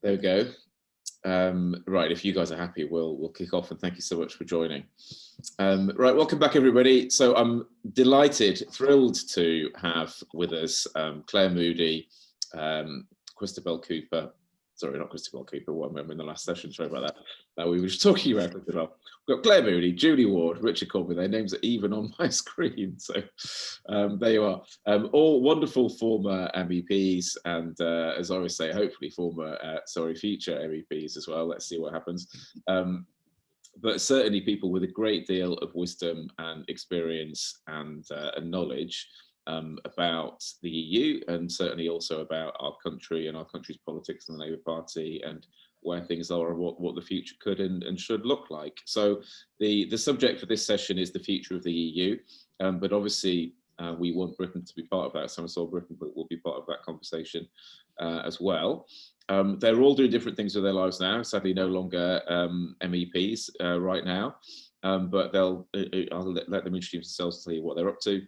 There we go. Right, if you guys are happy, we'll kick off, and thank you so much for joining. Right, welcome back everybody. So I'm delighted, thrilled to have with us Clare Moody, Christabel Cooper. Sorry, not Christabel Cooper, one member in the last session, sorry about that. We were just talking about Christabel. We've got Clare Moody, Julie Ward, Richard Corbett. Their names are even on my screen, so there you are. All wonderful former MEPs, and as I always say, hopefully former, future MEPs as well. Let's see what happens. But certainly people with a great deal of wisdom and experience and knowledge about the EU, and certainly also about our country and our country's politics and the Labour Party and where things are and what the future could and should look like. So the subject for this session is the future of the EU, but obviously we want Britain to be part of that. So I'm Britain will be part of that conversation as well. They're all doing different things with their lives now, sadly no longer MEPs right now, but I'll let them introduce themselves and tell you what they're up to.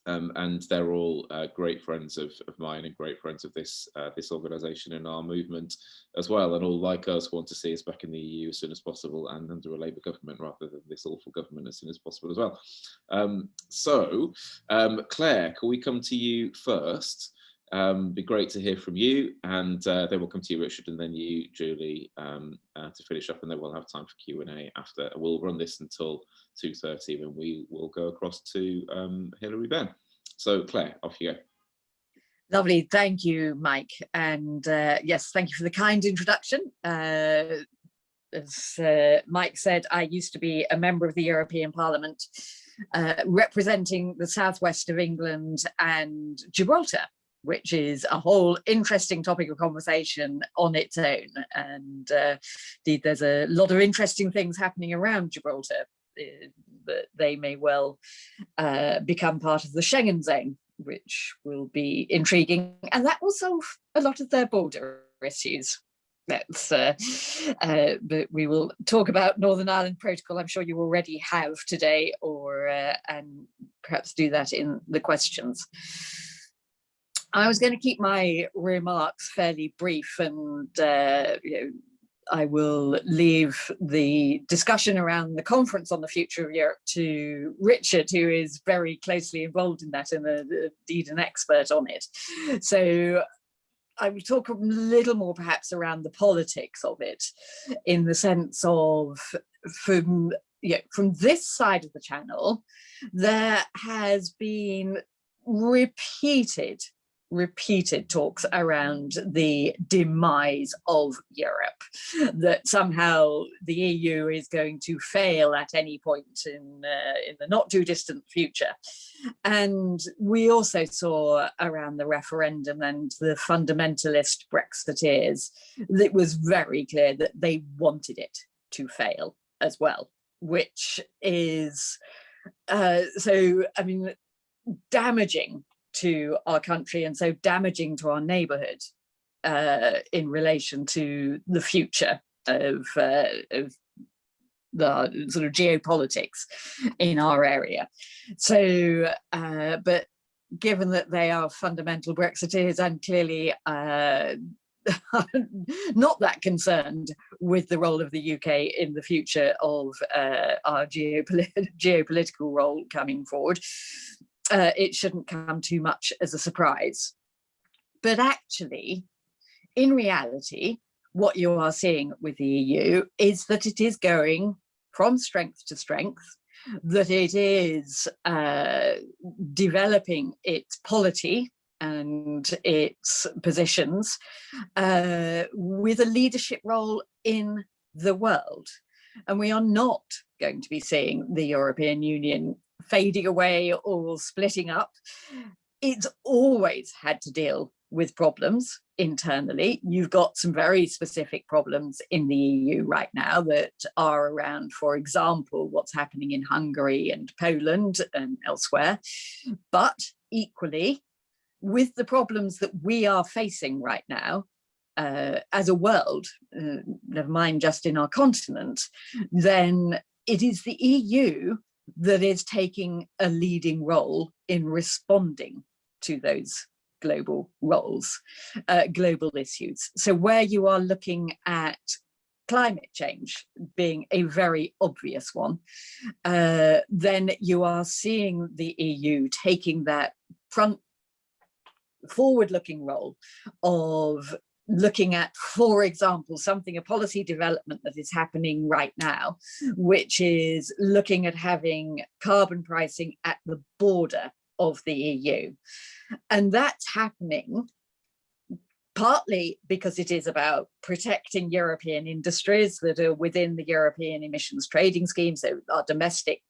And they're all great friends of mine and great friends of this organisation and our movement as well. And all like us want to see us back in the EU as soon as possible and under a Labour government rather than this awful government as soon as possible as well. Clare, can we come to you first? Be great to hear from you, and then we'll come to you, Richard, and then you, Julie, to finish up, and then we'll have time for Q&A after. We'll run this until 2:30, when we will go across to Hilary Benn. So Clare, off you go. Lovely, thank you, Mike, and yes, thank you for the kind introduction. As Mike said, I used to be a member of the European Parliament, representing the southwest of England and Gibraltar, which is a whole interesting topic of conversation on its own. And indeed, there's a lot of interesting things happening around Gibraltar, that they may well become part of the Schengen zone, which will be intriguing. And that will solve a lot of their border issues. That's, but we will talk about Northern Ireland Protocol. I'm sure you already have today, or and perhaps do that in the questions. I was going to keep my remarks fairly brief, and I will leave the discussion around the conference on the future of Europe to Richard, who is very closely involved in that and indeed an expert on it. So I will talk a little more perhaps around the politics of it, in the sense of from this side of the channel, there has been repeated talks around the demise of Europe, that somehow the EU is going to fail at any point in the not too distant future. And we also saw around the referendum and the fundamentalist Brexiteers, it was very clear that they wanted it to fail as well, which is damaging to our country, and so damaging to our neighbourhood in relation to the future of the sort of geopolitics in our area. So, but given that they are fundamental Brexiteers and clearly not that concerned with the role of the UK in the future of our geopolitical role coming forward, it shouldn't come too much as a surprise. But actually, in reality, what you are seeing with the EU is that it is going from strength to strength, that it is developing its polity and its positions with a leadership role in the world. And we are not going to be seeing the European Union fading away or splitting up. It's always had to deal with problems internally. You've got some very specific problems in the EU right now that are around, for example, what's happening in Hungary and Poland and elsewhere. But equally, with the problems that we are facing right now, as a world, never mind just in our continent, then it is the EU that is taking a leading role in responding to those global roles, global issues. So where you are looking at climate change being a very obvious one, then you are seeing the EU taking that forward-looking role of looking at, for example, a policy development that is happening right now, which is looking at having carbon pricing at the border of the EU. And that's happening partly because it is about protecting European industries that are within the European emissions trading scheme, so our domestic,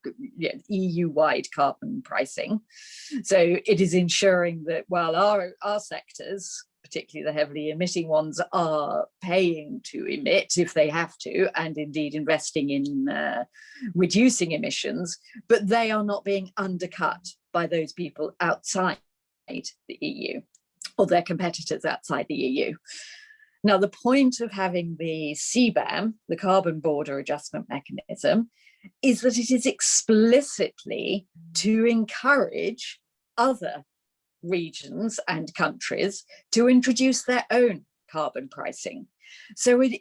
EU-wide carbon pricing. So it is ensuring that while our sectors, particularly the heavily emitting ones, are paying to emit if they have to, and indeed investing in reducing emissions, but they are not being undercut by those people outside the EU or their competitors outside the EU. Now, the point of having the CBAM, the Carbon Border Adjustment Mechanism, is that it is explicitly to encourage other regions and countries to introduce their own carbon pricing. So it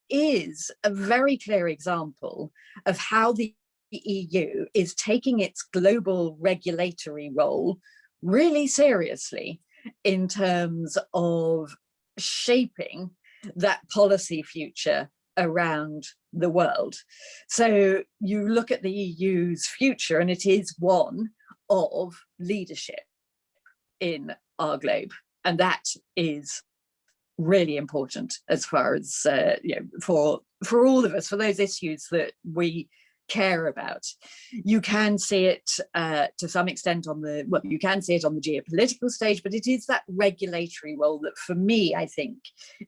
is a very clear example of how the EU is taking its global regulatory role really seriously in terms of shaping that policy future around the world. So you look at the EU's future, and it is one of leadership in our globe, and that is really important as far as for all of us, for those issues that we care about. You can see it to some extent you can see it on the geopolitical stage, but it is that regulatory role that, for me, I think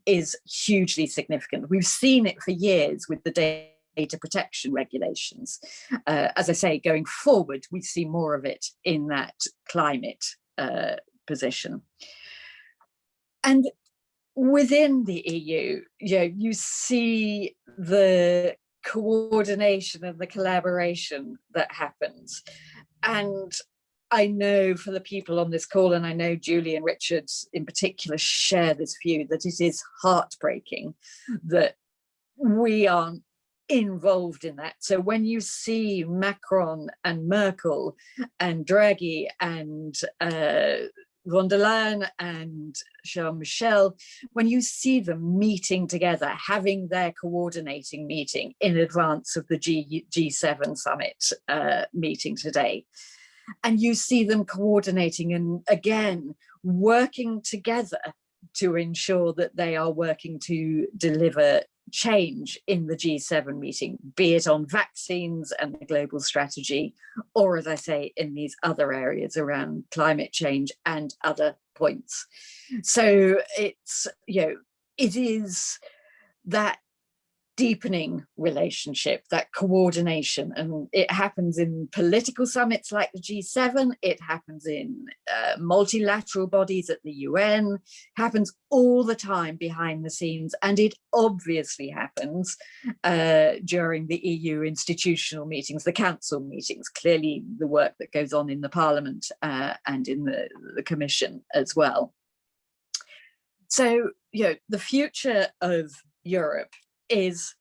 is hugely significant. We've seen it for years with the data protection regulations. As I say, going forward, we see more of it in that climate position. And within the EU, you see the coordination and the collaboration that happens. And I know for the people on this call, and I know Julie and Richard in particular share this view, that it is heartbreaking that we aren't involved in that. So when you see Macron and Merkel and Draghi and von der Leyen and Jean-Michel, when you see them meeting together, having their coordinating meeting in advance of the G7 summit meeting today, and you see them coordinating and again working together to ensure that they are working to deliver change in the G7 meeting, be it on vaccines and the global strategy, or, as I say, in these other areas around climate change and other points. So it's, it is that deepening relationship, that coordination, and it happens in political summits like the G7, it happens in multilateral bodies at the UN, happens all the time behind the scenes, and it obviously happens during the EU institutional meetings, the council meetings, clearly the work that goes on in the Parliament and in the Commission as well. So, the future of Europe is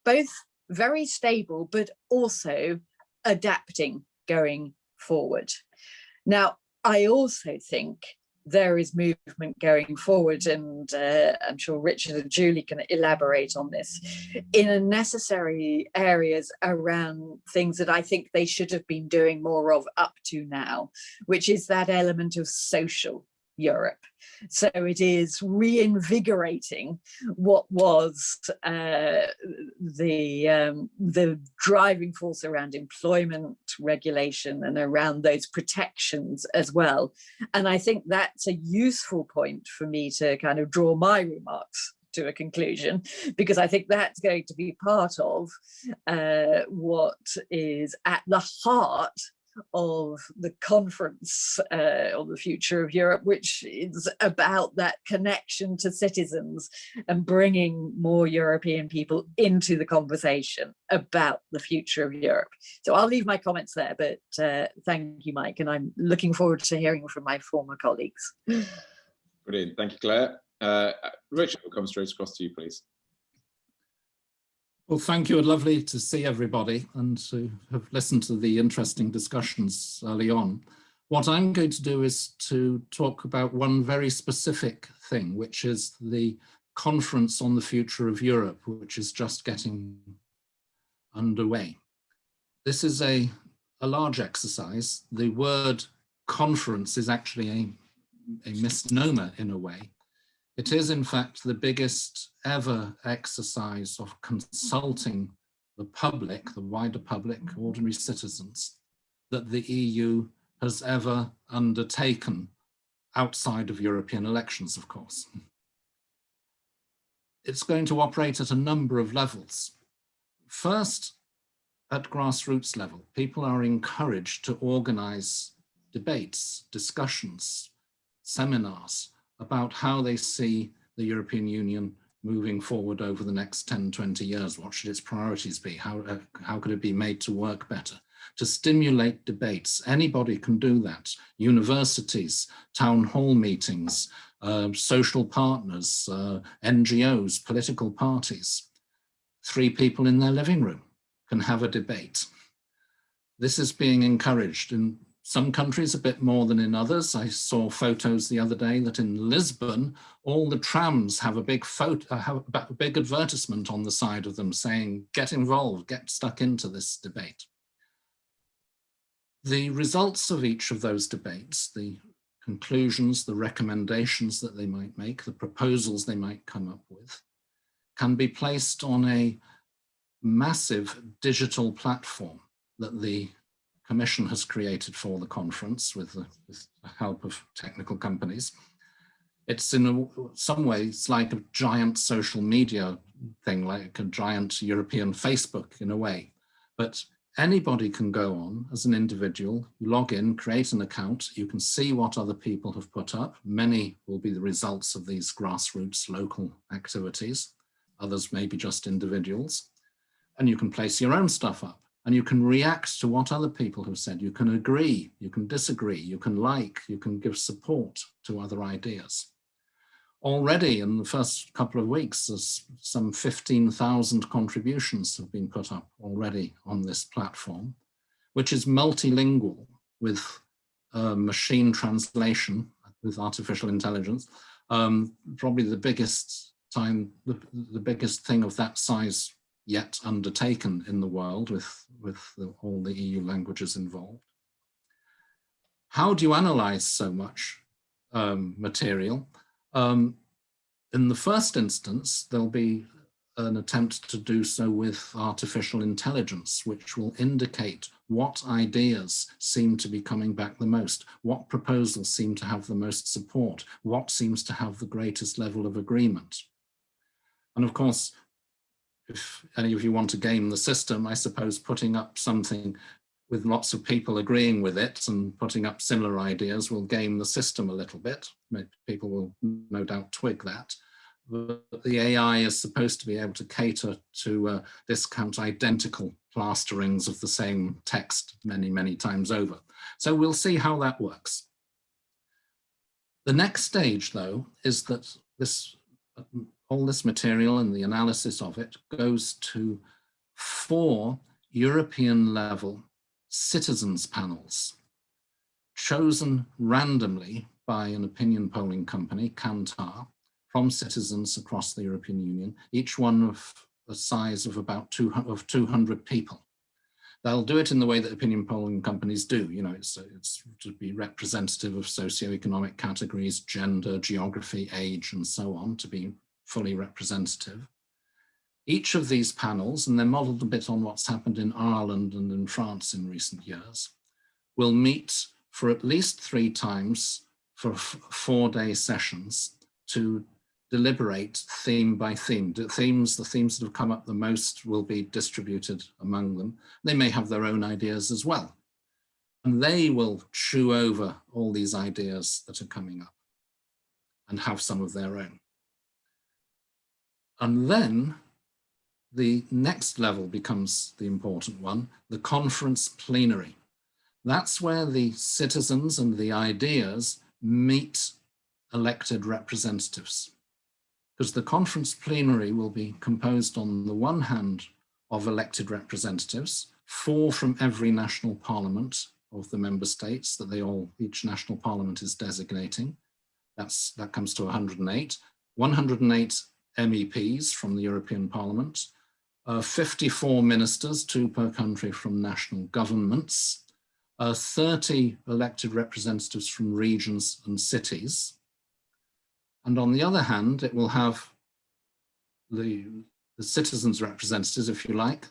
both very stable, but also adapting going forward. Now, I also think there is movement going forward, and I'm sure Richard and Julie can elaborate on this, in necessary areas around things that I think they should have been doing more of up to now, which is that element of social Europe. So it is reinvigorating what was the driving force around employment regulation and around those protections as well. And I think that's a useful point for me to kind of draw my remarks to a conclusion, because I think that's going to be part of what is at the heart of the conference on the future of Europe, which is about that connection to citizens and bringing more European people into the conversation about the future of Europe. So I'll leave my comments there, but thank you, Mike, and I'm looking forward to hearing from my former colleagues. Brilliant, thank you, Claire. Richard, we'll come straight across to you, please. Well, thank you. It's lovely to see everybody and to have listened to the interesting discussions early on. What I'm going to do is to talk about one very specific thing, which is the conference on the future of Europe, which is just getting underway. This is a large exercise. The word conference is actually a misnomer in a way. It is, in fact, the biggest ever exercise of consulting the public, the wider public, ordinary citizens, that the EU has ever undertaken outside of European elections, of course. It's going to operate at a number of levels. First, at grassroots level, people are encouraged to organize debates, discussions, seminars about how they see the European Union moving forward over the next 10, 20 years. What should its priorities be? How could it be made to work better? To stimulate debates, anybody can do that. Universities, town hall meetings, social partners, NGOs, political parties. 3 people in their living room can have a debate. This is being encouraged in some countries a bit more than in others. I saw photos the other day that in Lisbon, all the trams have a big big advertisement on the side of them saying, get involved, get stuck into this debate. The results of each of those debates, the conclusions, the recommendations that they might make, the proposals they might come up with, can be placed on a massive digital platform that the Commission has created for the conference with the help of technical companies. It's in some ways like a giant social media thing, like a giant European Facebook in a way. But anybody can go on as an individual, log in, create an account. You can see what other people have put up. Many will be the results of these grassroots local activities. Others may be just individuals. And you can place your own stuff up. And you can react to what other people have said. You can agree, you can disagree, you can like, you can give support to other ideas. Already in the first couple of weeks, there's some 15,000 contributions have been put up already on this platform, which is multilingual with machine translation, with artificial intelligence. Probably the biggest thing of that size yet undertaken in the world with all the EU languages involved. How do you analyze so much material? In the first instance, there'll be an attempt to do so with artificial intelligence, which will indicate what ideas seem to be coming back the most, what proposals seem to have the most support, what seems to have the greatest level of agreement. And of course, if any of you want to game the system, I suppose putting up something with lots of people agreeing with it and putting up similar ideas will game the system a little bit. People will no doubt twig that. But the AI is supposed to be able to cater to discount identical plasterings of the same text many, many times over. So we'll see how that works. The next stage, though, is that all this material and the analysis of it goes to 4 European level citizens panels chosen randomly by an opinion polling company, Kantar, from citizens across the European Union, each one of a size of about 200 people. They'll do it in the way that opinion polling companies do. You know, it's to be representative of socioeconomic categories, gender, geography, age, and so on, to be fully representative. Each of these panels, and they're modeled a bit on what's happened in Ireland and in France in recent years, will meet for at least 3 times for 4-day sessions to deliberate theme by theme. The themes that have come up the most will be distributed among them. They may have their own ideas as well. And they will chew over all these ideas that are coming up and have some of their own. And then the next level becomes the important one, the conference plenary. That's where the citizens and the ideas meet elected representatives. Because the conference plenary will be composed on the one hand of elected representatives, 4 from every national parliament of the member states that each national parliament is designating. That comes to 108. 108 MEPs from the European Parliament, 54 ministers, 2 per country from national governments, 30 elected representatives from regions and cities. And on the other hand, it will have the citizens' representatives, if you like,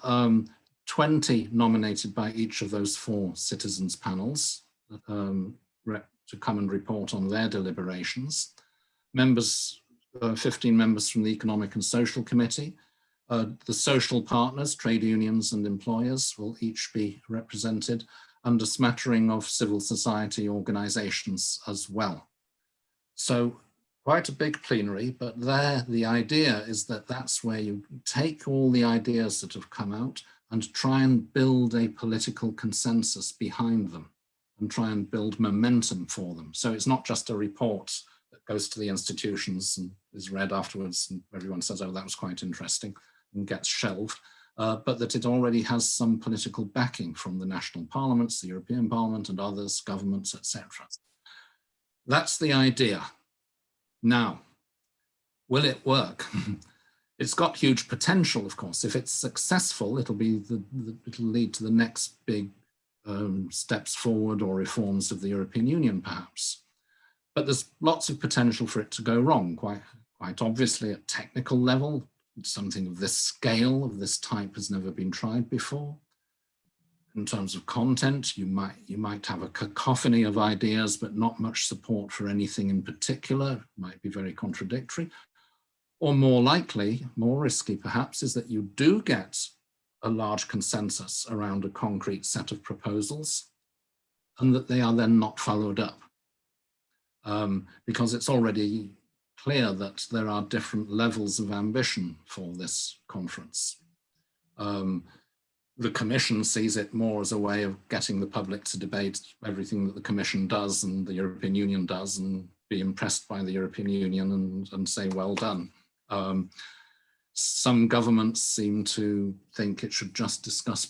20 nominated by each of those 4 citizens' panels to come and report on their deliberations. 15 members from the Economic and Social Committee. The social partners, trade unions and employers, will each be represented, and a smattering of civil society organizations as well. So quite a big plenary, but there the idea is that that's where you take all the ideas that have come out and try and build a political consensus behind them and try and build momentum for them. So it's not just a report that goes to the institutions and is read afterwards and everyone says, oh, that was quite interesting, and gets shelved, but that it already has some political backing from the national parliaments, the European Parliament and others, governments, etc. That's the idea. Now, will it work? It's got huge potential, of course. If it's successful, it'll lead to the next big steps forward or reforms of the European Union, perhaps. But there's lots of potential for it to go wrong, quite obviously at technical level. Something of this scale, of this type, has never been tried before. In terms of content, you might have a cacophony of ideas, but not much support for anything in particular. It might be very contradictory. Or more likely, more risky perhaps, is that you do get a large consensus around a concrete set of proposals and that they are then not followed up. Because it's already clear that there are different levels of ambition for this conference. The Commission sees it more as a way of getting the public to debate everything that the Commission does and the European Union does and be impressed by the European Union and say, well done. Some governments seem to think it should just discuss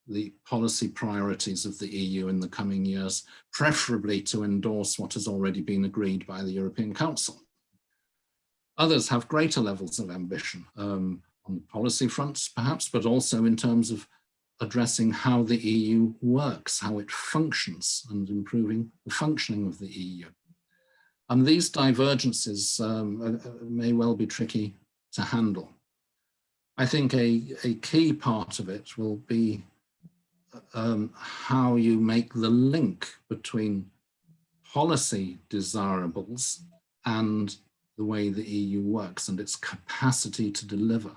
the policy priorities of the EU in the coming years, preferably to endorse what has already been agreed by the European Council. Others have greater levels of ambition on the policy fronts, perhaps, but also in terms of addressing how the EU works, how it functions, and improving the functioning of the EU. And these divergences may well be tricky to handle. I think a key part of it will be how you make the link between policy desirables and the way the EU works and its capacity to deliver.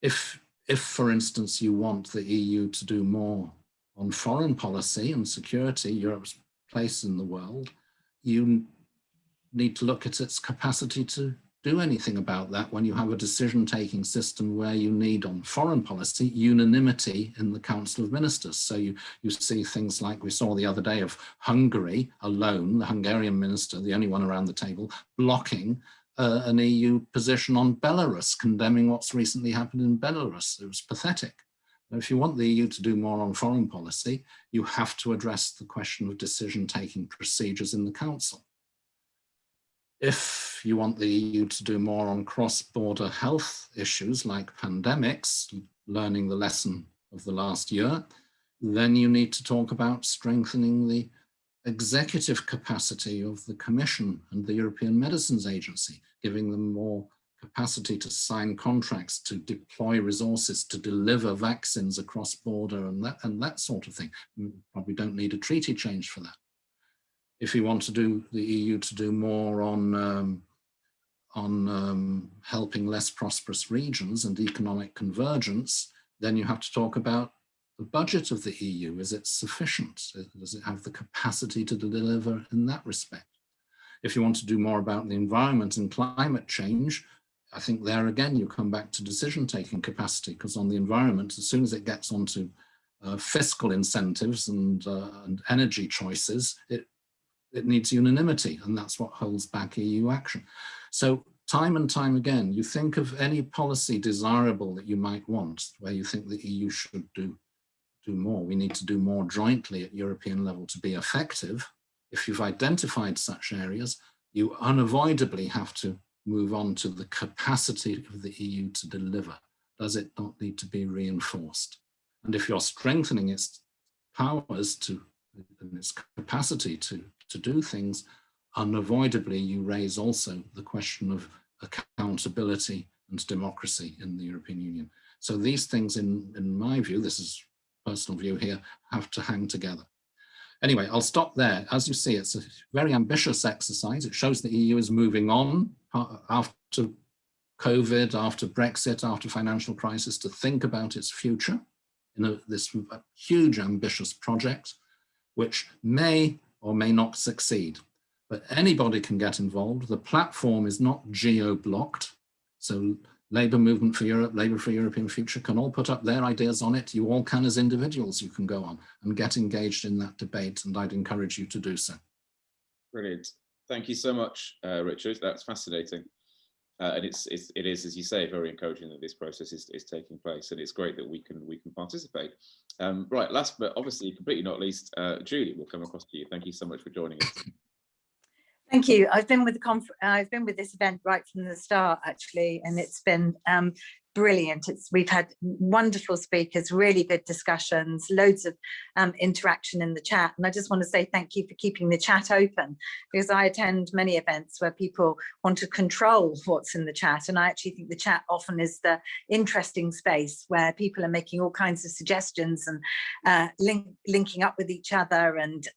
If, for instance, you want the EU to do more on foreign policy and security, Europe's place in the world, you need to look at its capacity to do anything about that when you have a decision-taking system where you need, on foreign policy, unanimity in the Council of Ministers. So you see things like we saw the other day of Hungary alone, the Hungarian minister, the only one around the table, blocking an EU position on Belarus, condemning what's recently happened in Belarus. It was pathetic. If you want the EU to do more on foreign policy, you have to address the question of decision-taking procedures in the Council. If you want the EU to do more on cross-border health issues like pandemics, learning the lesson of the last year, then you need to talk about strengthening the executive capacity of the Commission and the European Medicines Agency, giving them more capacity to sign contracts, to deploy resources, to deliver vaccines across border and that sort of thing. You probably don't need a treaty change for that. If you want to do the EU to do more on helping less prosperous regions and economic convergence, then you have to talk about the budget of the EU, is it sufficient? Does it have the capacity to deliver in that respect? If you want to do more about the environment and climate change, I think there again, you come back to decision-taking capacity, because on the environment, as soon as it gets onto fiscal incentives and energy choices, it needs unanimity, and that's what holds back EU action. So time and time again, you think of any policy desirable that you might want, where you think the EU should do more. We need to do more jointly at European level to be effective. If you've identified such areas, you unavoidably have to move on to the capacity of the EU to deliver. Does it not need to be reinforced? And if you're strengthening its powers and its capacity to do things, unavoidably you raise also the question of accountability and democracy in the European Union. So these things, in my view, this is personal view here, have to hang together. Anyway, I'll stop there. As you see, it's a very ambitious exercise. It shows the EU is moving on after COVID, after Brexit, after financial crisis, to think about its future in this huge ambitious project, which may or may not succeed. But anybody can get involved. The platform is not geo-blocked. So Labour Movement for Europe, Labour for European Future can all put up their ideas on it. You all can, as individuals, you can go on and get engaged in that debate, and I'd encourage you to do so. Brilliant. Thank you so much, Richard. That's fascinating. And it is, as you say, very encouraging that this process is taking place, and it's great that we can participate. Right, last but obviously completely not least, Julie, will come across to you. Thank you so much for joining us. Thank you. I've been with this event right from the start, actually, and it's been brilliant. We've had wonderful speakers, really good discussions, loads of interaction in the chat. And I just want to say thank you for keeping the chat open, because I attend many events where people want to control what's in the chat. And I actually think the chat often is the interesting space where people are making all kinds of suggestions and linking up with each other and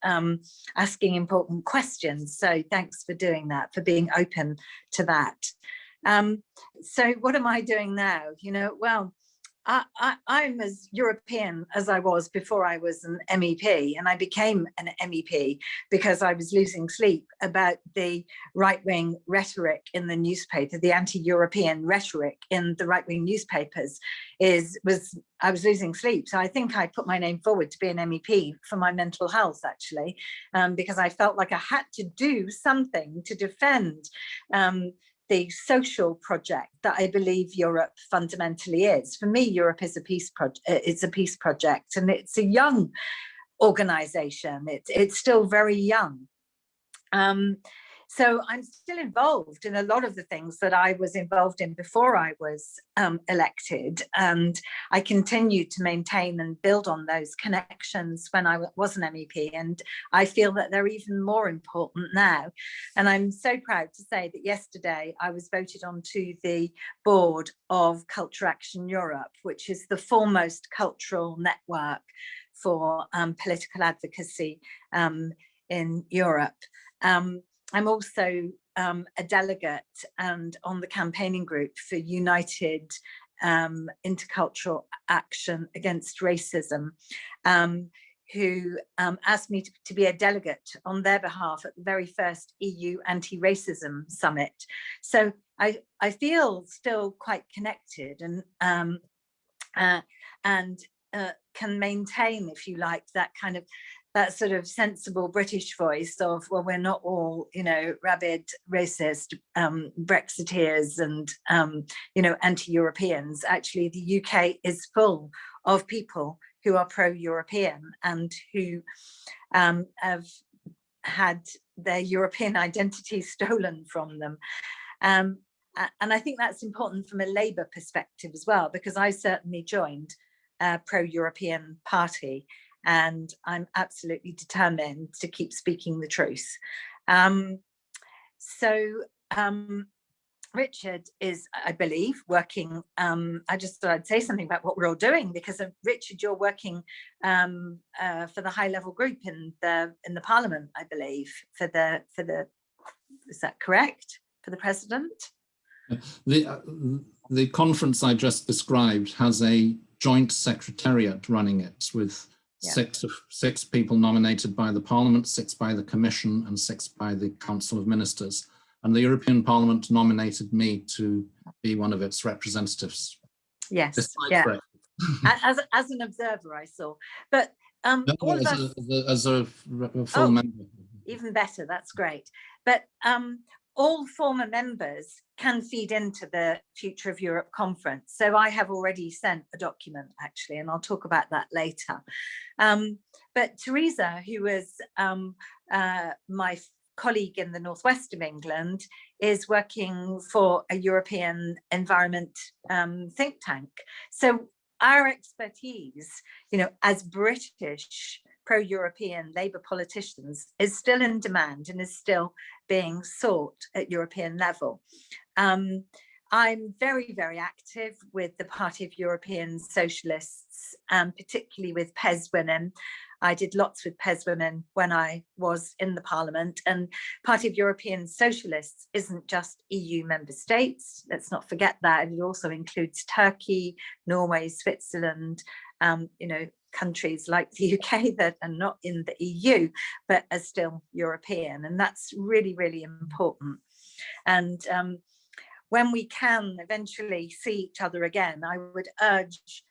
asking important questions. So thanks for doing that, for being open to that. So what am I doing now? Well, I'm as European as I was before I was an MEP, and I became an MEP because I was losing sleep about the right-wing rhetoric in the newspaper, the anti-European rhetoric in the right-wing newspapers. I was losing sleep. So I think I put my name forward to be an MEP for my mental health, actually, because I felt like I had to do something to defend the social project that I believe Europe fundamentally is. For me, Europe is a peace project. It's a peace project, and it's a young organization. It's still very young. So I'm still involved in a lot of the things that I was involved in before I was elected, and I continue to maintain and build on those connections when I was an MEP, and I feel that they're even more important now. And I'm so proud to say that yesterday I was voted onto the board of Culture Action Europe, which is the foremost cultural network for political advocacy in Europe. I'm also a delegate and on the campaigning group for United Intercultural Action Against Racism, who asked me to be a delegate on their behalf at the very first EU Anti-Racism Summit. So I feel still quite connected and can maintain, if you like, that sort of sensible British voice of, well, we're not all, rabid racist Brexiteers and, anti-Europeans. Actually, the UK is full of people who are pro-European and who have had their European identity stolen from them. And I think that's important from a Labour perspective as well, because I certainly joined a pro-European party, and I'm absolutely determined to keep speaking the truth. Richard is, I believe, working, I just thought I'd say something about what we're all doing, because Richard, you're working for the high level group in the Parliament, I believe, for the, is that correct? For the President? The conference I just described has a joint secretariat running it, with six people nominated by the Parliament, 6 by the Commission, and 6 by the Council of Ministers. And the European Parliament nominated me to be one of its representatives. Yes, as an observer, I saw. But all of us, as a full member. Even better, that's great. But all former members can feed into the Future of Europe conference. So I have already sent a document, actually, and I'll talk about that later. But Teresa, who was my colleague in the northwest of England, is working for a European environment think tank. So our expertise, as British pro-European Labour politicians, is still in demand and is still being sought at European level. I'm very, very active with the Party of European Socialists, particularly with PES Women. I did lots with PES Women when I was in the Parliament, and Party of European Socialists isn't just EU member states. Let's not forget that. It also includes Turkey, Norway, Switzerland, countries like the UK that are not in the EU, but are still European. And that's really, really important. And when we can eventually see each other again, I would urge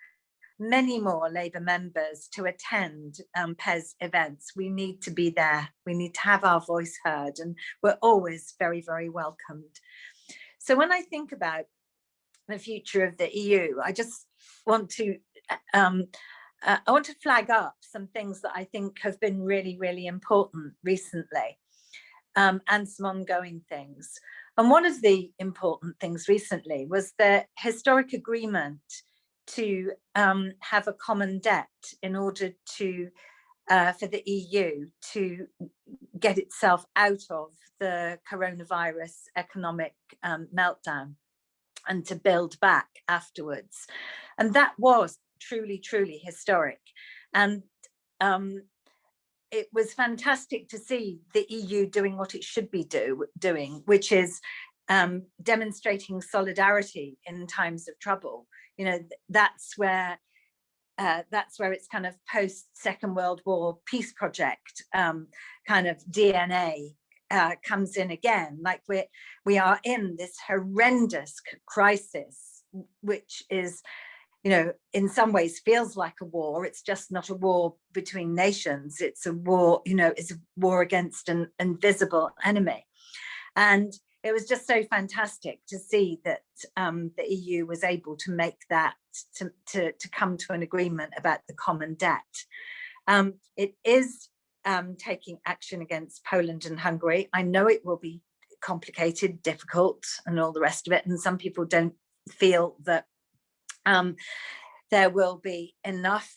many more Labour members to attend PES events. We need to be there. We need to have our voice heard, and we're always very, very welcomed. So when I think about the future of the EU, I just want to flag up some things that I think have been really, really important recently, and some ongoing things. And one of the important things recently was the historic agreement to have a common debt in order to for the EU to get itself out of the coronavirus economic meltdown and to build back afterwards. And that was truly, truly historic. And it was fantastic to see the EU doing what it should be doing, which is demonstrating solidarity in times of trouble. That's where its kind of post-Second World War peace project kind of DNA comes in again. Like we are in this horrendous crisis, which is, in some ways feels like a war. It's just not a war between nations. It's a war, it's a war against an invisible enemy. And it was just so fantastic to see that the EU was able to make that, to come to an agreement about the common debt. It is taking action against Poland and Hungary. I know it will be complicated, difficult, and all the rest of it. And some people don't feel that there will be enough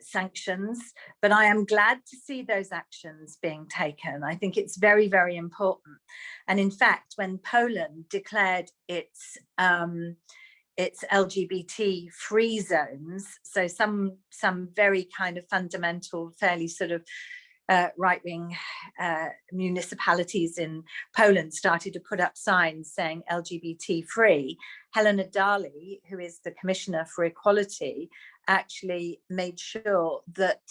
sanctions, but I am glad to see those actions being taken. I think it's very, very important. And in fact, when Poland declared its LGBT free zones, so some very kind of fundamental, fairly sort of right-wing municipalities in Poland started to put up signs saying LGBT free, Helena Dalli, who is the Commissioner for Equality, actually made sure that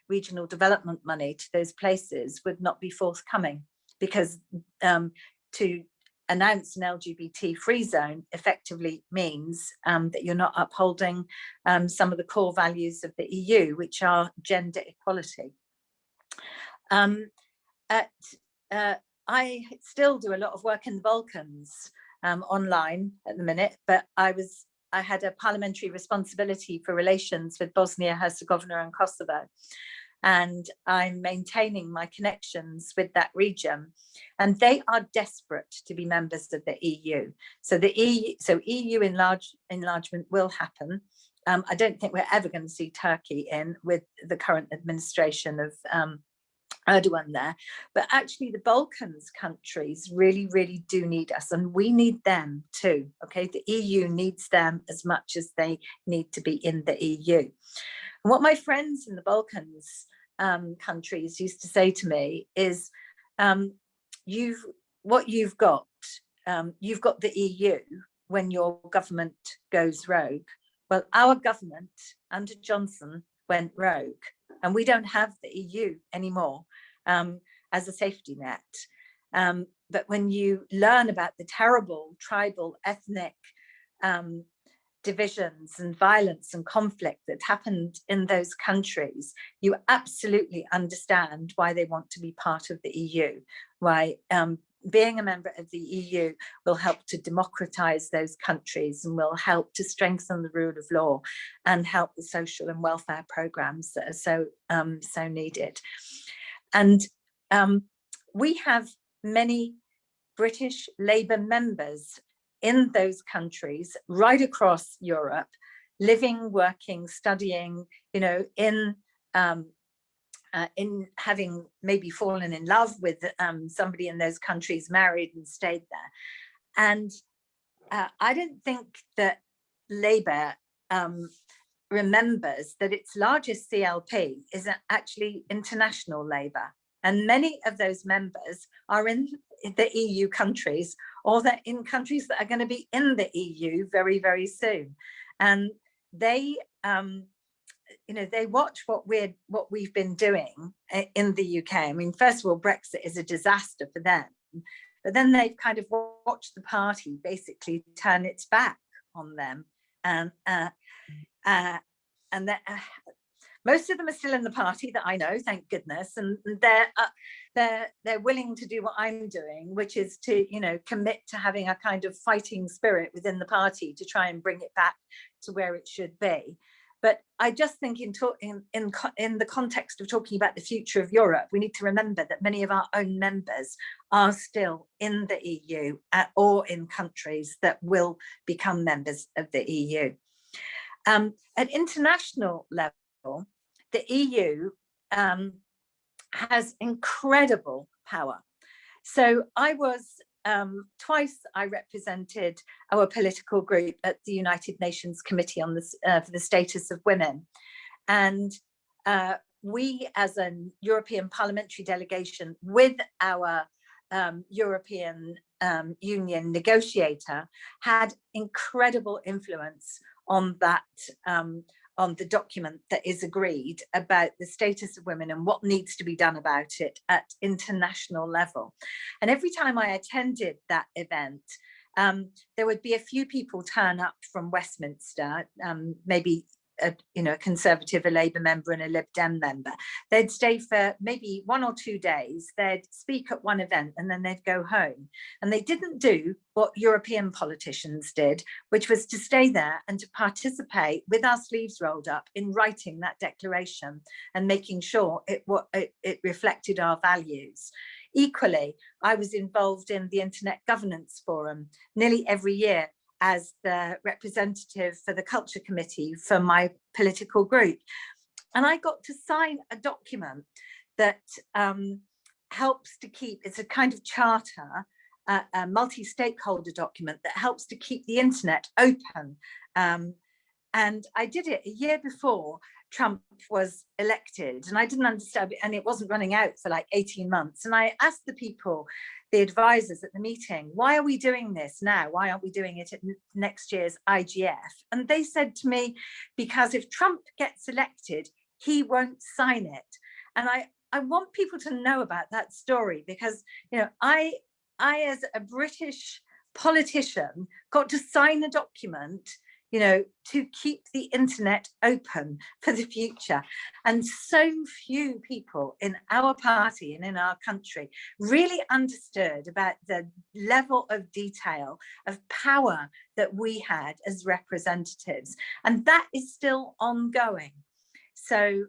regional development money to those places would not be forthcoming, because to announce an LGBT free zone effectively means that you're not upholding some of the core values of the EU, which are gender equality. I still do a lot of work in the Balkans online at the minute, but I had a parliamentary responsibility for relations with Bosnia, Herzegovina and Kosovo. And I'm maintaining my connections with that region. And they are desperate to be members of the EU. So EU enlargement will happen. I don't think we're ever going to see Turkey in with the current administration of Erdogan there, but actually the Balkans countries really, really do need us, and we need them too. Okay, the EU needs them as much as they need to be in the EU. And what my friends in the Balkans countries used to say to me is, you've got the EU when your government goes rogue, Well, our government under Johnson went rogue, and we don't have the EU anymore as a safety net. But when you learn about the terrible tribal, ethnic divisions and violence and conflict that happened in those countries, you absolutely understand why they want to be part of the EU, why being a member of the EU will help to democratize those countries and will help to strengthen the rule of law and help the social and welfare programs that are so needed. And we have many British Labour members in those countries right across Europe, living, working, studying, in having maybe fallen in love with somebody in those countries, married and stayed there. And I don't think that Labour remembers that its largest CLP is actually international Labour. And many of those members are in the EU countries, or they're in countries that are going to be in the EU very, very soon. And they, they watch what we've been doing in the UK. I mean, first of all, Brexit is a disaster for them, but then they've kind of watched the party basically turn its back on them, and most of them are still in the party that I know, thank goodness, and they're willing to do what I'm doing, which is to commit to having a kind of fighting spirit within the party to try and bring it back to where it should be. But I just think in the context of talking about the future of Europe, we need to remember that many of our own members are still in the EU or in countries that will become members of the EU. At international level, the EU has incredible power. So I was twice I represented our political group at the United Nations Committee on for the Status of Women, and we, as a European parliamentary delegation with our European Union negotiator, had incredible influence on that, on the document that is agreed about the status of women and what needs to be done about it at international level. And every time I attended that event, there would be a few people turn up from Westminster, maybe a Conservative, a Labour member and a Lib Dem member. They'd stay for maybe 1 or 2 days, they'd speak at one event and then they'd go home. And they didn't do what European politicians did, which was to stay there and to participate with our sleeves rolled up in writing that declaration and making sure it reflected our values. Equally, I was involved in the Internet Governance Forum nearly every year as the representative for the Culture Committee for my political group. And I got to sign a document that helps to keep, it's a kind of charter, a multi-stakeholder document that helps to keep the internet open. And I did it a year before Trump was elected, and I didn't understand it, and it wasn't running out for like 18 months. And I asked the people, the advisors at the meeting, why are we doing this now? Why aren't we doing it at next year's IGF? And they said to me, because if Trump gets elected, he won't sign it. And I want people to know about that story, because I as a British politician got to sign a document to keep the internet open for the future. And so few people in our party and in our country really understood about the level of detail of power that we had as representatives. And that is still ongoing. So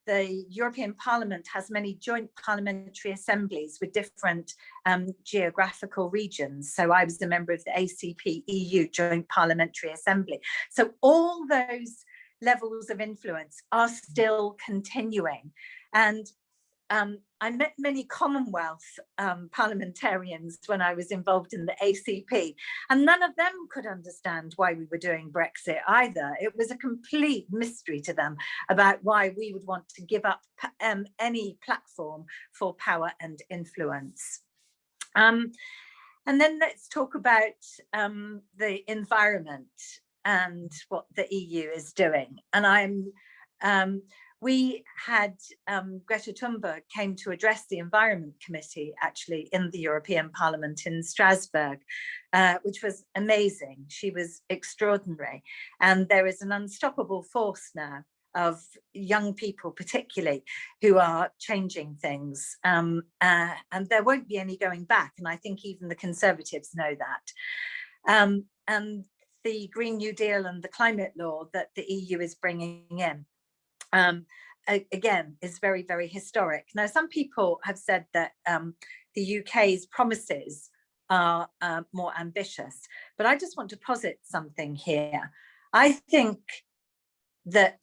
the European Parliament has many joint parliamentary assemblies with different geographical regions. So I was a member of the ACP EU Joint Parliamentary Assembly. So all those levels of influence are still continuing. And I met many Commonwealth parliamentarians when I was involved in the ACP, and none of them could understand why we were doing Brexit either. It was a complete mystery to them about why we would want to give up any platform for power and influence. And then let's talk about the environment. and what the EU is doing. And we had Greta Thunberg came to address the Environment Committee actually in the European Parliament in Strasbourg, which was amazing. She was extraordinary. And there is an unstoppable force now of young people particularly who are changing things, and there won't be any going back, and I think even the Conservatives know that. And the Green New Deal and the climate law that the EU is bringing in, again, is very, very historic. Now, some people have said that the UK's promises are more ambitious, but I just want to posit something here. I think that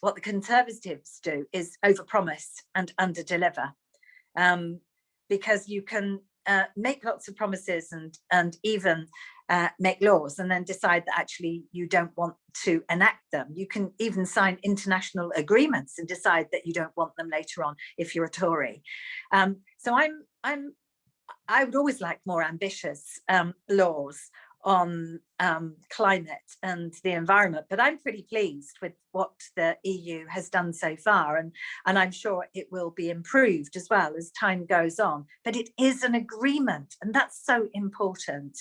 what the Conservatives do is overpromise and underdeliver, because you can make lots of promises and even make laws and then decide that actually you don't want to enact them. You can even sign international agreements and decide that you don't want them later on if you're a Tory. So I would always like more ambitious laws on climate and the environment, but I'm pretty pleased with what the EU has done so far, and I'm sure it will be improved as well as time goes on. But it is an agreement, and that's so important.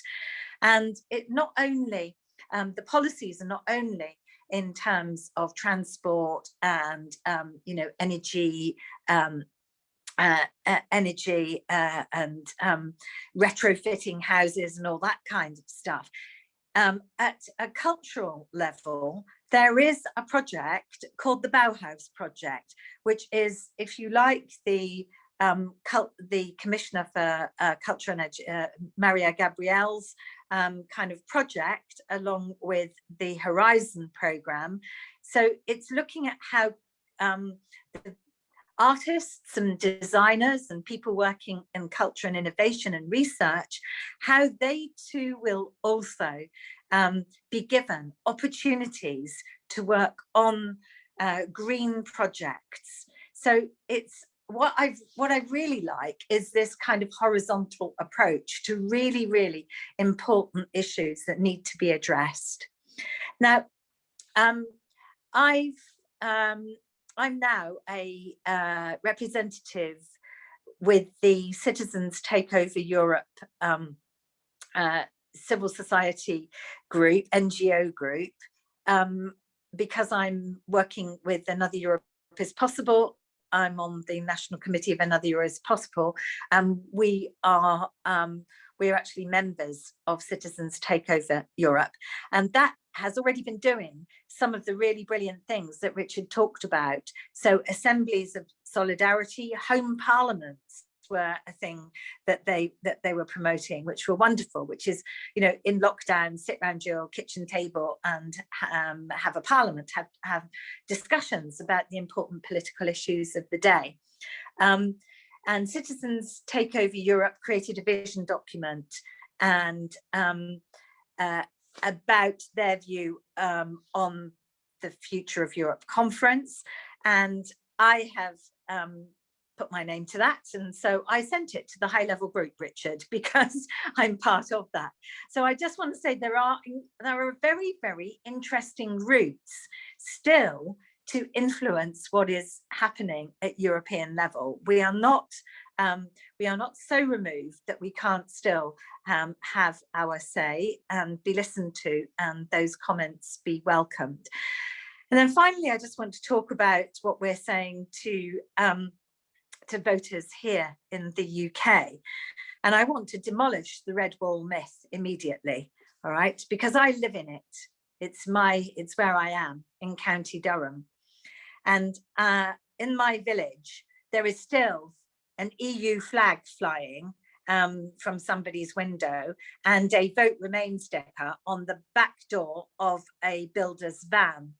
And it not only, the policies are not only in terms of transport and energy, and retrofitting houses and all that kind of stuff. At a cultural level, there is a project called the Bauhaus Project, which is, if you like, the Commissioner for Culture and Maria Gabriel's kind of project, along with the Horizon programme. So it's looking at how the artists and designers and people working in culture and innovation and research, how they too will also be given opportunities to work on green projects. So it's what I really like is this kind of horizontal approach to really, really important issues that need to be addressed. Now, I'm now a representative with the Citizens Takeover Europe civil society group, NGO group, because I'm working with Another Europe is Possible. I'm on the National Committee of Another Europe is Possible, and we are actually members of Citizens Takeover Europe, and that has already been doing some of the really brilliant things that Richard talked about. So assemblies of solidarity, home parliaments were a thing that they were promoting, which were wonderful, which is, in lockdown, sit around your kitchen table and have a parliament, have discussions about the important political issues of the day. And Citizens Takeover Europe created a vision document and about their view on the Future of Europe conference, and I have put my name to that, and so I sent it to the high-level group, Richard, because I'm part of that. So I just want to say there are very, very interesting routes still to influence what is happening at European level. We are not so removed that we can't still have our say and be listened to, and those comments be welcomed. And then finally, I just want to talk about what we're saying to voters here in the UK. And I want to demolish the red wall myth immediately, all right? Because I live in it. It's where I am, in County Durham. And in my village, there is still an EU flag flying from somebody's window and a Vote Remain sticker on the back door of a builder's van.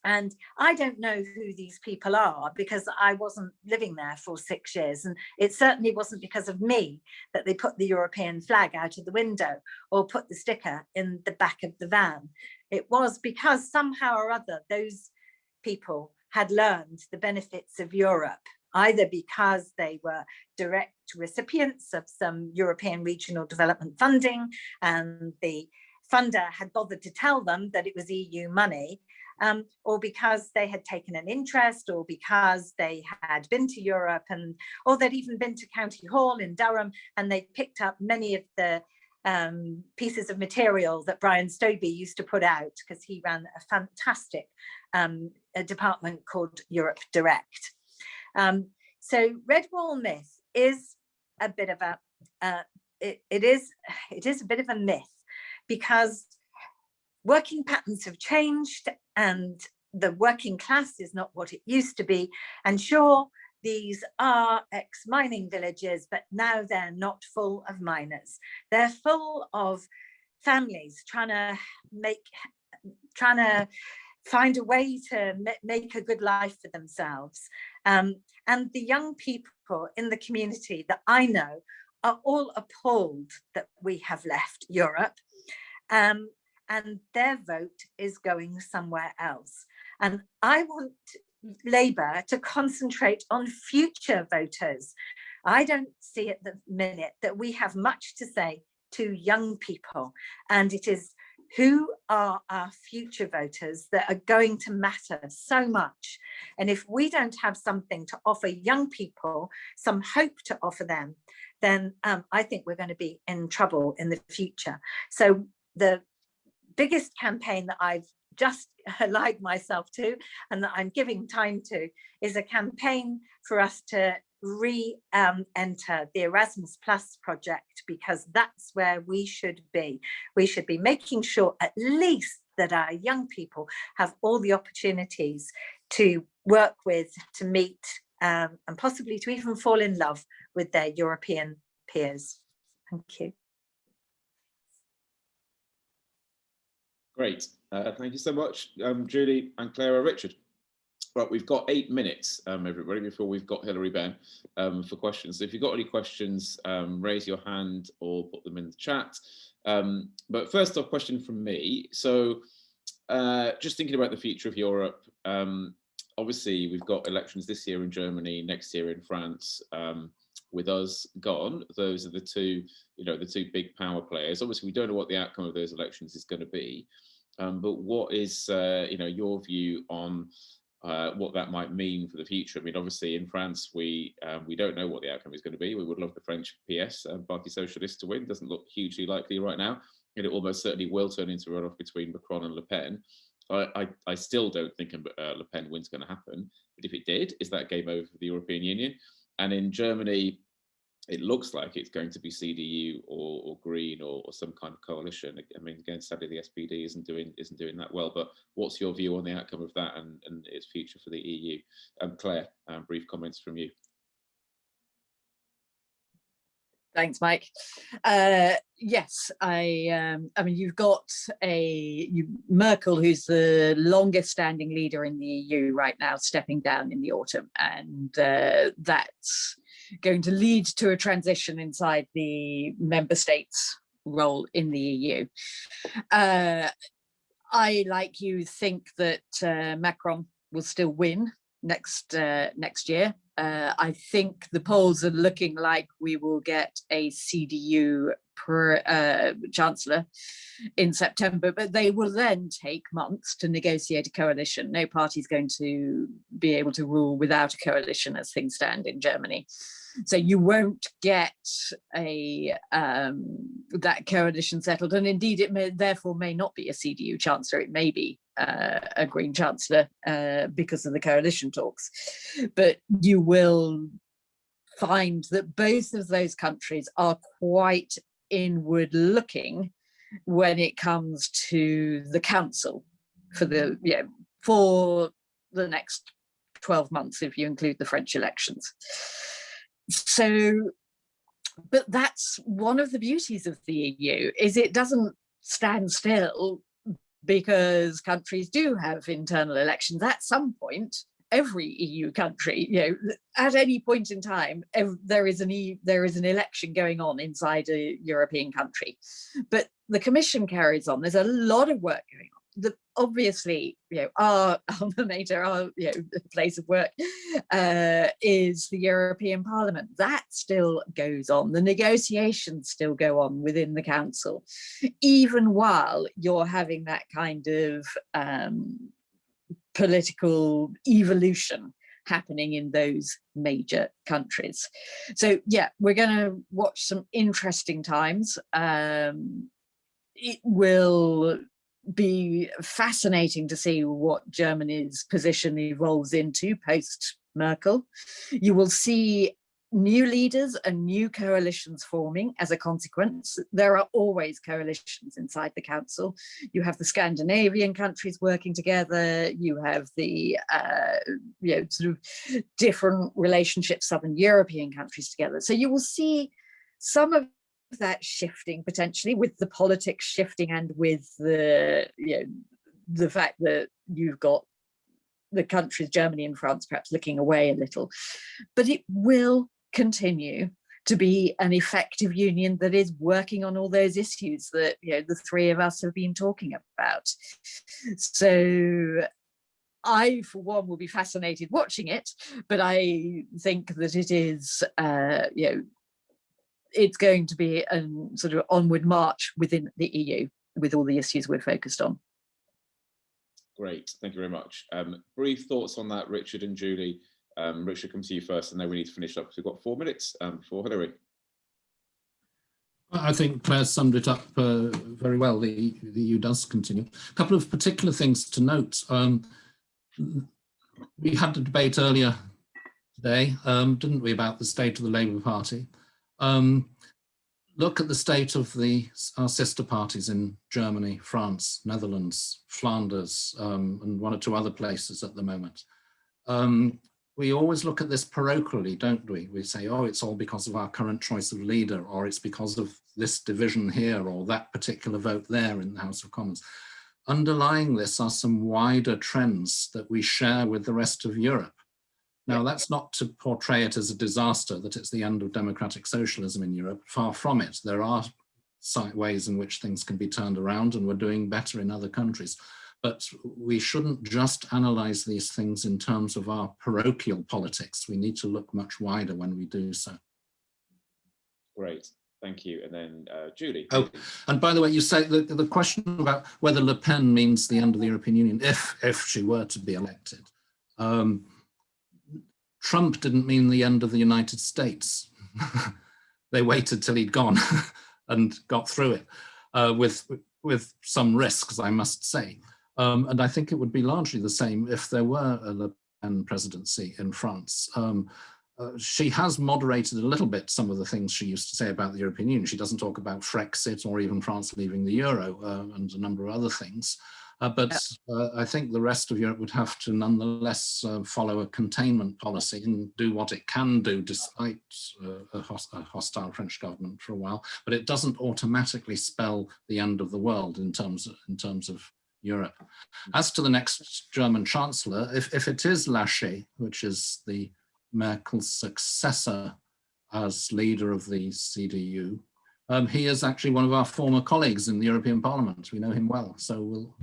And I don't know who these people are because I wasn't living there for 6 years. And it certainly wasn't because of me that they put the European flag out of the window or put the sticker in the back of the van. It was because somehow or other, those people had learned the benefits of Europe, either because they were direct recipients of some European regional development funding and the funder had bothered to tell them that it was EU money, or because they had taken an interest, or because they had been to Europe, or they'd even been to County Hall in Durham, and they picked up many of the pieces of material that Brian Stobie used to put out, because he ran a fantastic a department called Europe Direct. So Red Wall myth is a bit of a it is a bit of a myth, because working patterns have changed and the working class is not what it used to be. And sure, these are ex-mining villages, but now they're not full of miners. They're full of families trying to find a way to make a good life for themselves. And the young people in the community that I know are all appalled that we have left Europe. And their vote is going somewhere else. And I want Labour to concentrate on future voters. I don't see at the minute that we have much to say to young people, and it is who are our future voters that are going to matter so much. And if we don't have something to offer young people, some hope to offer them, then I think we're going to be in trouble in the future. So the biggest campaign that I've just allied myself to and that I'm giving time to is a campaign for us to re-enter the Erasmus Plus project, because that's where we should be. We should be making sure at least that our young people have all the opportunities to work with, to meet, and possibly to even fall in love with their European peers. Thank you. Great. Thank you so much, Julie and Clara. Richard. Right, we've got 8 minutes, everybody, before we've got Hilary Benn for questions. So if you've got any questions, raise your hand or put them in the chat. But first off, question from me. So just thinking about the future of Europe, obviously we've got elections this year in Germany, next year in France. With us gone, those are the two, the two big power players. Obviously, we don't know what the outcome of those elections is going to be, but what is, your view on what that might mean for the future? I mean, obviously, in France, we don't know what the outcome is going to be. We would love the French PS, Parti Socialiste, to win. Doesn't look hugely likely right now, and it almost certainly will turn into a runoff between Macron and Le Pen. I still don't think Le Pen win's going to happen, but if it did, is that game over for the European Union? And in Germany, it looks like it's going to be CDU or Green or some kind of coalition. I mean, again, sadly, the SPD isn't doing that well. But what's your view on the outcome of that and its future for the EU? Claire, brief comments from you. Thanks, Mike. Yes, I mean, you've got Merkel, who's the longest standing leader in the EU right now, stepping down in the autumn. And that's going to lead to a transition inside the member states' role in the EU. I, like you, think that Macron will still win next year. I think the polls are looking like we will get a CDU chancellor in September, but they will then take months to negotiate a coalition. No party is going to be able to rule without a coalition as things stand in Germany. So you won't get that coalition settled, and indeed it therefore may not be a CDU chancellor. It may be a Green chancellor because of the coalition talks. But you will find that both of those countries are quite inward looking when it comes to the council for the next 12 months, if you include the French elections. So, but that's one of the beauties of the EU, is it doesn't stand still, because countries do have internal elections at some point. Every EU country, at any point in time, there is an election going on inside a European country. But the Commission carries on. There's a lot of work going on. obviously, our alma mater, our place of work is the European Parliament. That still goes on. The negotiations still go on within the council, even while you're having that kind of political evolution happening in those major countries. So yeah, we're going to watch some interesting times. It will be fascinating to see what Germany's position evolves into post Merkel. You will see new leaders and new coalitions forming as a consequence. There are always coalitions inside the council. You have the Scandinavian countries working together. You have the sort of different relationships, Southern European countries together. So you will see some of that shifting potentially, with the politics shifting and with the the fact that you've got the countries, Germany and France, perhaps looking away a little. But it will continue to be an effective union that is working on all those issues that the three of us have been talking about. So I, for one, will be fascinated watching it, but I think that it is it's going to be a sort of onward march within the EU with all the issues we're focused on. Great, thank you very much. Brief thoughts on that, Richard and Julie. Richard, come to you first, and then we need to finish up because we've got 4 minutes before Hilary. I think Claire summed it up very well. The EU does continue. A couple of particular things to note. We had a debate earlier today, didn't we, about the state of the Labour Party. Look at the state of our sister parties in Germany, France, Netherlands, Flanders, and one or two other places at the moment. We always look at this parochially, don't we? We say, oh, it's all because of our current choice of leader, or it's because of this division here, or that particular vote there in the House of Commons. Underlying this are some wider trends that we share with the rest of Europe. Now, that's not to portray it as a disaster, that it's the end of democratic socialism in Europe. Far from it. There are ways in which things can be turned around, and we're doing better in other countries. But we shouldn't just analyze these things in terms of our parochial politics. We need to look much wider when we do so. Great, thank you. And then Julie. Oh, and by the way, you say the question about whether Le Pen means the end of the European Union, if she were to be elected. Trump didn't mean the end of the United States. They waited till he'd gone and got through it with some risks, I must say. And I think it would be largely the same if there were a Le Pen presidency in France. She has moderated a little bit some of the things she used to say about the European Union. She doesn't talk about Frexit or even France leaving the euro and a number of other things. But I think the rest of Europe would have to nonetheless follow a containment policy and do what it can do despite a hostile French government for a while. But it doesn't automatically spell the end of the world in terms of Europe. As to the next German chancellor, if it is Laschet, which is the Merkel's successor as leader of the CDU, he is actually one of our former colleagues in the European Parliament. We know him well, so we'll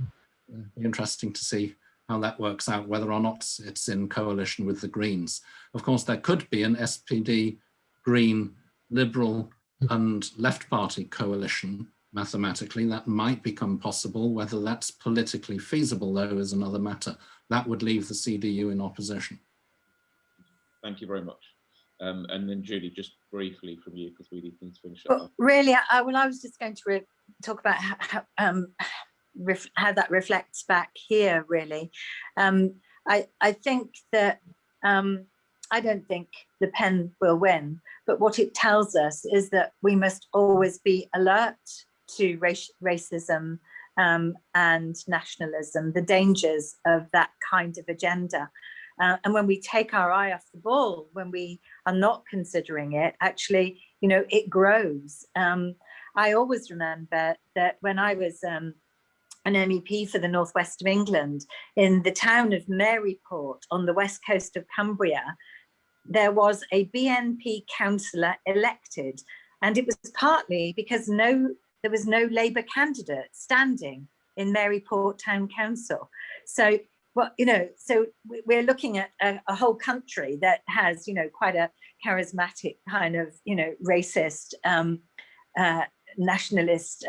be interesting to see how that works out, whether or not it's in coalition with the Greens. Of course, there could be an SPD, Green, Liberal and Left Party coalition. Mathematically, that might become possible. Whether that's politically feasible, though, is another matter. That would leave the CDU in opposition. Thank you very much. And then Julie, just briefly from you, because we need to finish up. Well, really, I was just going to talk about how that reflects back here, really. I think that I don't think Le Pen will win, but what it tells us is that we must always be alert to racism and nationalism, the dangers of that kind of agenda. And when we take our eye off the ball, when we are not considering it, actually, it grows. I always remember that when I was an MEP for the northwest of England, in the town of Maryport on the west coast of Cumbria, there was a BNP councillor elected, and it was partly because there was no Labour candidate standing in Maryport Town Council. So, well, so we're looking at a whole country that has, quite a charismatic kind of, racist, nationalist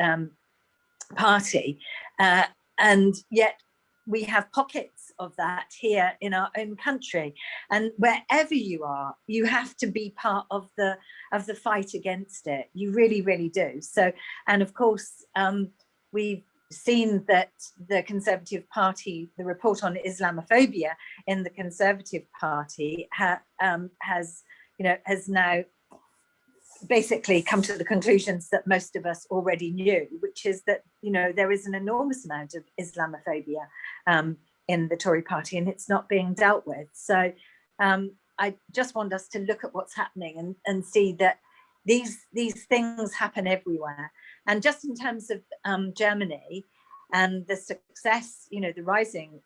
party. And yet we have pockets of that here in our own country. And wherever you are, you have to be part of the fight against it. You really, really do. So, and of course, we've seen that the Conservative Party, the report on Islamophobia in the Conservative Party has now basically come to the conclusions that most of us already knew, which is that, there is an enormous amount of Islamophobia in the Tory party, and it's not being dealt with. So I just want us to look at what's happening and see that these things happen everywhere. And just in terms of Germany and the success, the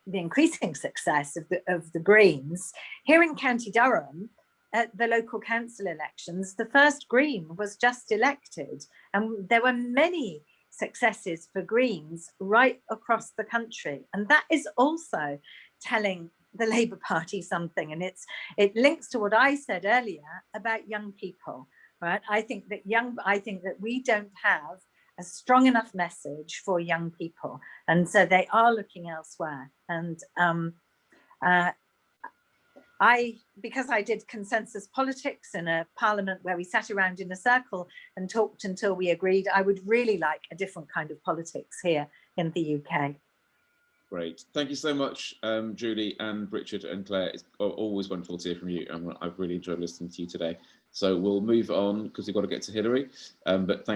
increasing success of the Greens, here in County Durham, at the local council elections, the first Green was just elected. And there were many successes for Greens right across the country. And that is also telling the Labour Party something. And it links to what I said earlier about young people, right? I think that we don't have a strong enough message for young people. And so they are looking elsewhere. And because I did consensus politics in a parliament where we sat around in a circle and talked until we agreed, I would really like a different kind of politics here in the UK. Great. Thank you so much, Julie and Richard and Claire. It's always wonderful to hear from you. And I've really enjoyed listening to you today. So we'll move on because we've got to get to Hillary. But thank